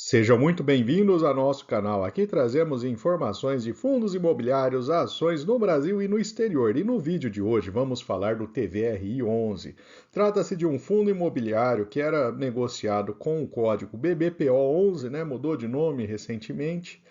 Sejam muito bem-vindos ao nosso canal. Aqui trazemos informações de fundos imobiliários, ações no Brasil e no exterior. E no vídeo de hoje vamos falar do TVRI11. Trata-se de um fundo imobiliário que era negociado com o código BBPO11, né? Mudou de nome recentemente.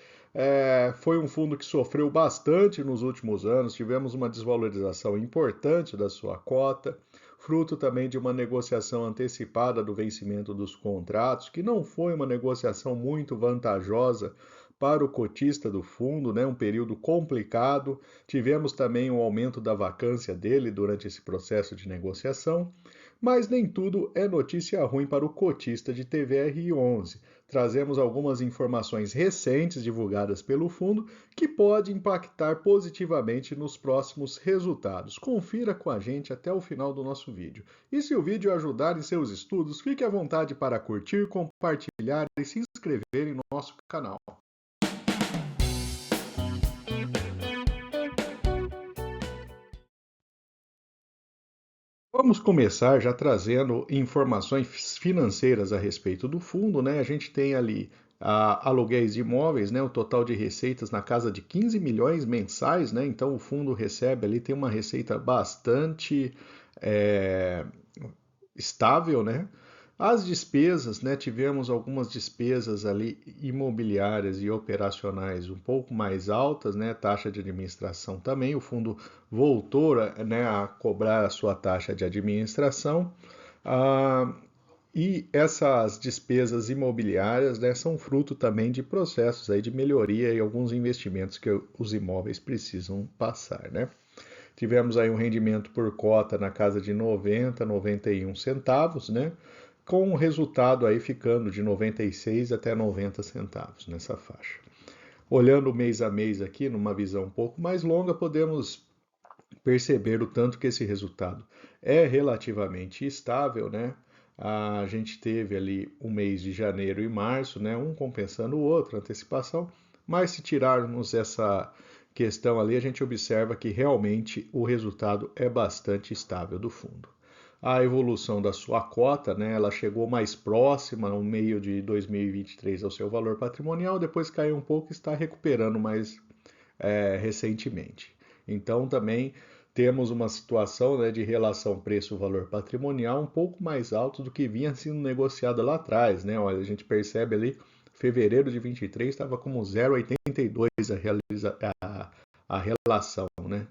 Foi um fundo que sofreu bastante nos últimos anos, tivemos uma desvalorização importante da sua cota, fruto também de uma negociação antecipada do vencimento dos contratos, que não foi uma negociação muito vantajosa para o cotista do fundo, né? Um período complicado. Tivemos também um aumento da vacância dele durante esse processo de negociação, mas nem tudo é notícia ruim para o cotista de TVRI11. Trazemos algumas informações recentes divulgadas pelo fundo que pode impactar positivamente nos próximos resultados. Confira com a gente até o final do nosso vídeo. E se o vídeo ajudar em seus estudos, fique à vontade para curtir, compartilhar e se inscrever em nosso canal. Vamos começar já trazendo informações financeiras a respeito do fundo, né? A gente tem ali aluguéis de imóveis, né? O total de receitas na casa de 15 milhões mensais, né? Então o fundo recebe ali, tem uma receita bastante é, estável, né? As despesas, né? Tivemos algumas despesas ali imobiliárias e operacionais um pouco mais altas, né? Taxa de administração também. O fundo voltou, né, a cobrar a sua taxa de administração. Ah, e essas despesas imobiliárias, né, são fruto também de processos aí de melhoria e alguns investimentos que os imóveis precisam passar, né? Tivemos aí um rendimento por cota na casa de 90, 91 centavos, né? Com o resultado aí ficando de 96 até 90 centavos nessa faixa. Olhando mês a mês aqui, numa visão um pouco mais longa, podemos perceber o tanto que esse resultado é relativamente estável, né? A gente teve ali o mês de janeiro e março, né? Um compensando o outro, antecipação, mas se tirarmos essa questão ali, a gente observa que realmente o resultado é bastante estável do fundo. A evolução da sua cota, né, ela chegou mais próxima no meio de 2023 ao seu valor patrimonial, depois caiu um pouco e está recuperando mais recentemente. Então também temos uma situação, né, de relação preço-valor patrimonial um pouco mais alto do que vinha sendo negociada lá atrás, né? Olha, a gente percebe ali, fevereiro de 23 estava como 0,82 a relação, né?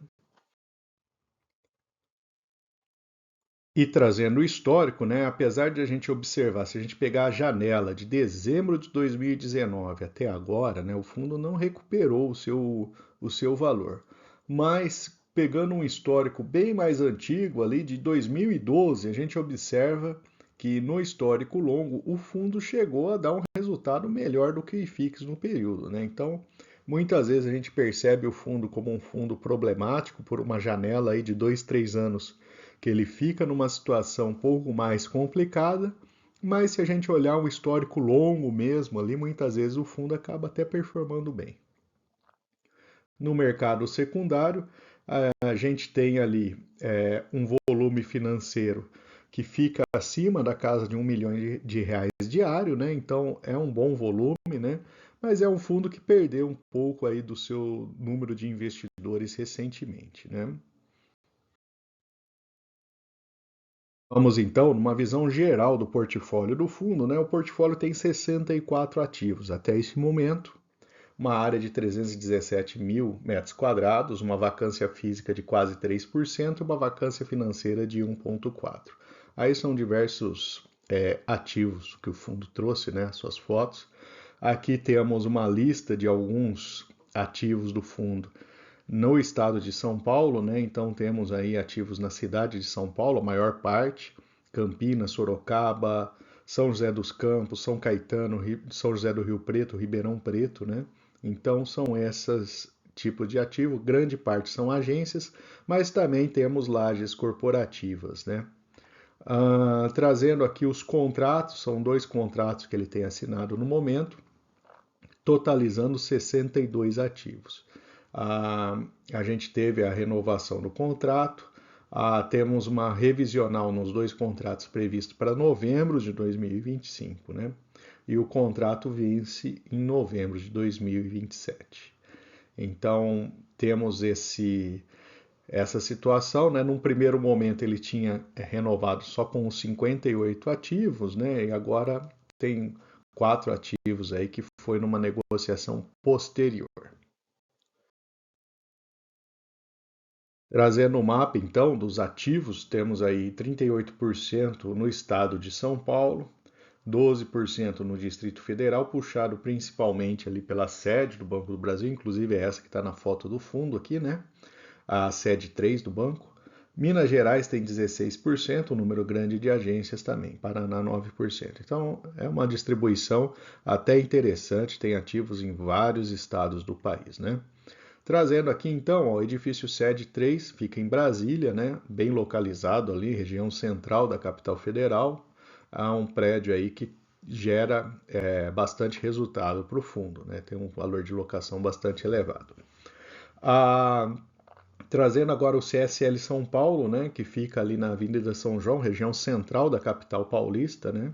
E trazendo o histórico, né, apesar de a gente observar, se a gente pegar a janela de dezembro de 2019 até agora, né, o fundo não recuperou o seu valor. Mas pegando um histórico bem mais antigo, ali de 2012, a gente observa que no histórico longo o fundo chegou a dar um resultado melhor do que o IFIX no período, né? Então, muitas vezes a gente percebe o fundo como um fundo problemático por uma janela aí de 2, 3 anos que ele fica numa situação um pouco mais complicada, mas se a gente olhar um histórico longo mesmo ali, muitas vezes o fundo acaba até performando bem. No mercado secundário, a gente tem ali um volume financeiro que fica acima da casa de R$ 1 milhão diário, né? Então é um bom volume, né? Mas é um fundo que perdeu um pouco aí do seu número de investidores recentemente, né? Vamos então numa visão geral do portfólio do fundo, né? O portfólio tem 64 ativos até esse momento, uma área de 317 mil metros quadrados, uma vacância física de quase 3% e uma vacância financeira de 1,4%. Aí são diversos ativos que o fundo trouxe, né? Suas fotos. Aqui temos uma lista de alguns ativos do fundo no estado de São Paulo, né? Então temos aí ativos na cidade de São Paulo, a maior parte, Campinas, Sorocaba, São José dos Campos, São Caetano, São José do Rio Preto, Ribeirão Preto, né? Então são esses tipos de ativo, grande parte são agências, mas também temos lajes corporativas, né? Trazendo aqui os contratos, são 2 contratos que ele tem assinado no momento, totalizando 62 ativos. A gente teve a renovação do contrato, Temos uma revisional nos dois contratos previstos para novembro de 2025, né? E o contrato vence em novembro de 2027. Então, temos essa situação, né? Num primeiro momento ele tinha renovado só com os 58 ativos, né? E agora tem 4 ativos aí que foi numa negociação posterior. Trazendo o mapa então dos ativos, temos aí 38% no estado de São Paulo, 12% no Distrito Federal, puxado principalmente ali pela sede do Banco do Brasil, inclusive é essa que está na foto do fundo aqui, né? A sede 3 do banco. Minas Gerais tem 16%, um número grande de agências também, Paraná 9%. Então é uma distribuição até interessante, tem ativos em vários estados do país, né? Trazendo aqui então, ó, o edifício sede 3 fica em Brasília, né? Bem localizado ali, região central da capital federal. Há um prédio aí que gera bastante resultado para o fundo, né? Tem um valor de locação bastante elevado. Ah, Trazendo agora o CSL São Paulo, né, que fica ali na Avenida São João, região central da capital paulista, né?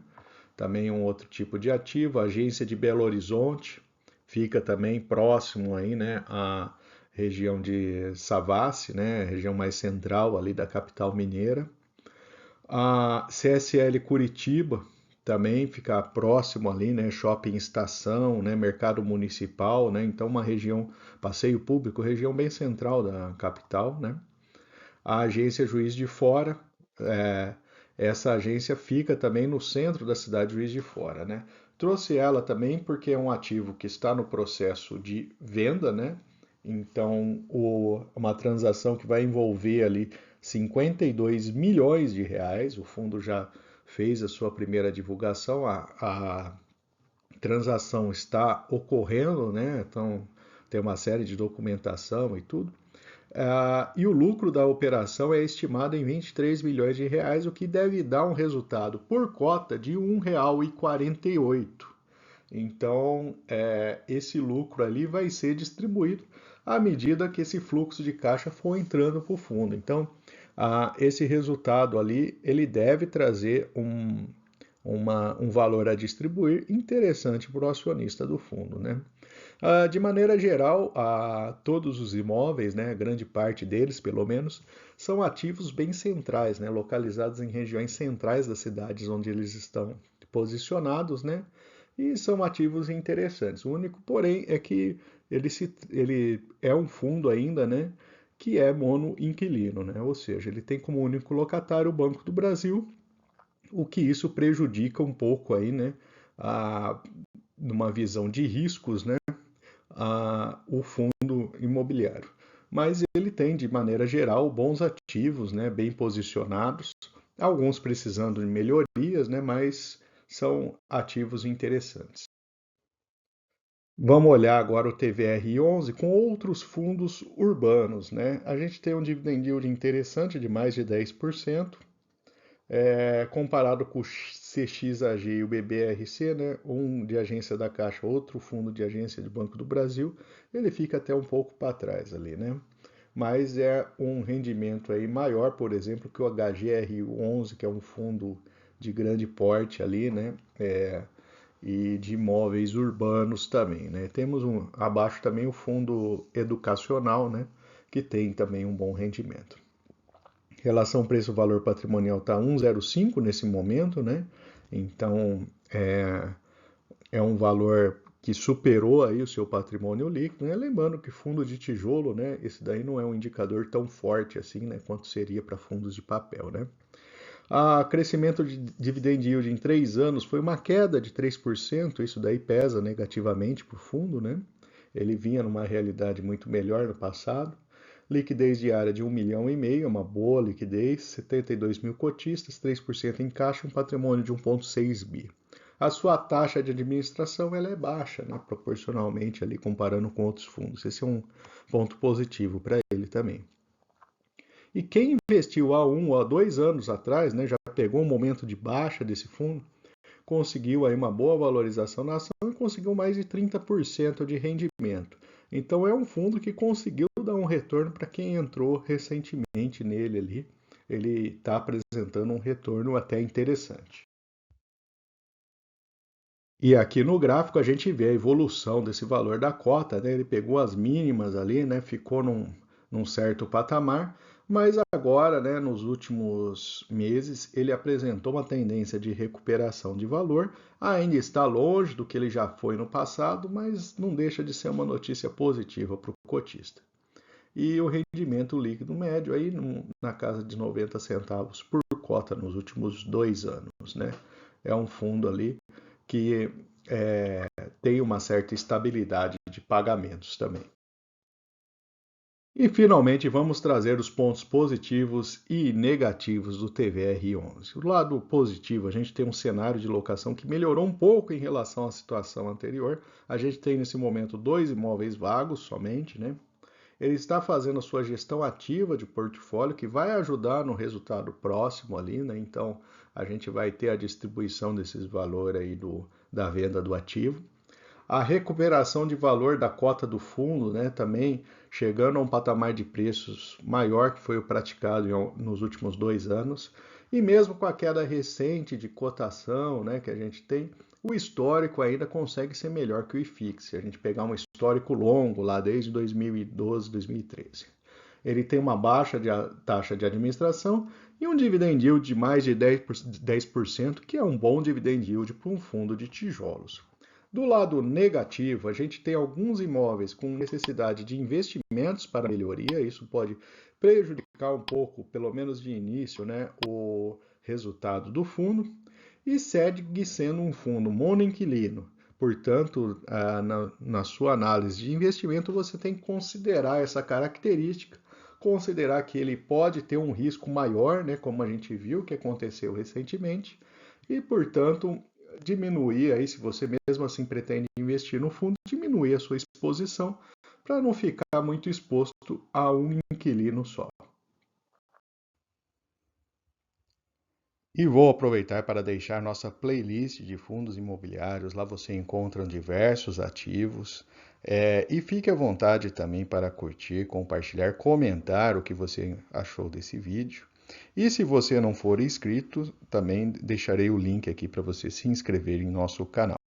Também um outro tipo de ativo, a agência de Belo Horizonte, fica também próximo aí, né, à região de Savassi, né, região mais central ali da capital mineira. A CSL Curitiba também fica próximo ali, né? Shopping Estação, né? Mercado Municipal, né? Então uma região, passeio público, região bem central da capital, né? A agência Juiz de Fora, é, essa agência fica também no centro da cidade de Juiz de Fora, né? Trouxe ela também porque é um ativo que está no processo de venda, né? Então, uma transação que vai envolver ali 52 milhões de reais, o fundo já fez a sua primeira divulgação, a transação está ocorrendo, né? Então, tem uma série de documentação e tudo. E o lucro da operação é estimado em 23 milhões de reais, o que deve dar um resultado por cota de R$ 1,48. Então, esse lucro ali vai ser distribuído à medida que esse fluxo de caixa for entrando para o fundo. Então, esse resultado ali, ele deve trazer um valor a distribuir interessante para o acionista do fundo, né? De maneira geral, todos os imóveis, né, grande parte deles, pelo menos, são ativos bem centrais, né, localizados em regiões centrais das cidades onde eles estão posicionados, né, e são ativos interessantes. O único, porém, é que ele é um fundo ainda, né, que é monoinquilino, né, ou seja, ele tem como único locatário o Banco do Brasil, o que isso prejudica um pouco aí, né, a, numa visão de riscos, né, o fundo imobiliário. Mas ele tem, de maneira geral, bons ativos, né, bem posicionados, alguns precisando de melhorias, né, mas são ativos interessantes. Vamos olhar agora o TVR11 com outros fundos urbanos, né? A gente tem um dividend yield interessante de mais de 10%, comparado com o CXAG e o BBRC, né, um de agência da Caixa, outro fundo de agência de Banco do Brasil, ele fica até um pouco para trás ali, né? Mas é um rendimento aí maior, por exemplo, que o HGR11, que é um fundo de grande porte ali, né? E de imóveis urbanos também, né? Temos abaixo também o fundo educacional, né? Que tem também um bom rendimento. Relação preço-valor patrimonial está 1,05 nesse momento, né? Então é um valor que superou aí o seu patrimônio líquido, né? Lembrando que fundo de tijolo, né? Esse daí não é um indicador tão forte assim, né? Quanto seria para fundos de papel, né? Crescimento de dividend yield em 3 anos foi uma queda de 3%, isso daí pesa negativamente para o fundo, né? Ele vinha numa realidade muito melhor no passado. Liquidez diária de 1,5 milhão, uma boa liquidez, 72 mil cotistas, 3% em caixa, um patrimônio de 1,6 bi. A sua taxa de administração ela é baixa, né, proporcionalmente ali comparando com outros fundos. Esse é um ponto positivo para ele também. E quem investiu há 1 ou 2 anos atrás, né, já pegou um momento de baixa desse fundo, conseguiu aí uma boa valorização na ação e conseguiu mais de 30% de rendimento. Então é um fundo que conseguiu dar um retorno para quem entrou recentemente nele ali. ele está apresentando um retorno até interessante. E aqui no gráfico a gente vê a evolução desse valor da cota, né? Ele pegou as mínimas ali, né? Ficou num certo patamar, mas agora, né, nos últimos meses, ele apresentou uma tendência de recuperação de valor. Ainda está longe do que ele já foi no passado, mas não deixa de ser uma notícia positiva para o cotista. E o rendimento líquido médio aí na casa de 90 centavos por cota nos últimos 2 anos, né? É um fundo ali que tem uma certa estabilidade de pagamentos também. E finalmente vamos trazer os pontos positivos e negativos do TVR11. O lado positivo, a gente tem um cenário de locação que melhorou um pouco em relação à situação anterior. A gente tem nesse momento 2 imóveis vagos somente, né? Ele está fazendo a sua gestão ativa de portfólio, que vai ajudar no resultado próximo ali, né? Então, a gente vai ter a distribuição desses valores aí da venda do ativo. A recuperação de valor da cota do fundo, né? Também chegando a um patamar de preços maior que foi o praticado nos últimos 2 anos. E mesmo com a queda recente de cotação, né, que a gente tem, o histórico ainda consegue ser melhor que o IFIX. Se a gente pegar um histórico longo lá desde 2012, 2013. Ele tem uma baixa taxa de administração e um dividend yield de mais de 10%, que é um bom dividend yield para um fundo de tijolos. Do lado negativo, a gente tem alguns imóveis com necessidade de investimentos para melhoria, isso pode prejudicar um pouco, pelo menos de início, né, o resultado do fundo, e segue sendo um fundo monoinquilino. Portanto, na sua análise de investimento, você tem que considerar essa característica, considerar que ele pode ter um risco maior, né, como a gente viu que aconteceu recentemente, e, portanto, diminuir aí, se você mesmo assim pretende investir no fundo, diminuir a sua exposição para não ficar muito exposto a um inquilino só. E vou aproveitar para deixar nossa playlist de fundos imobiliários. Lá você encontra diversos ativos. E fique à vontade também para curtir, compartilhar, comentar o que você achou desse vídeo. E se você não for inscrito, também deixarei o link aqui para você se inscrever em nosso canal.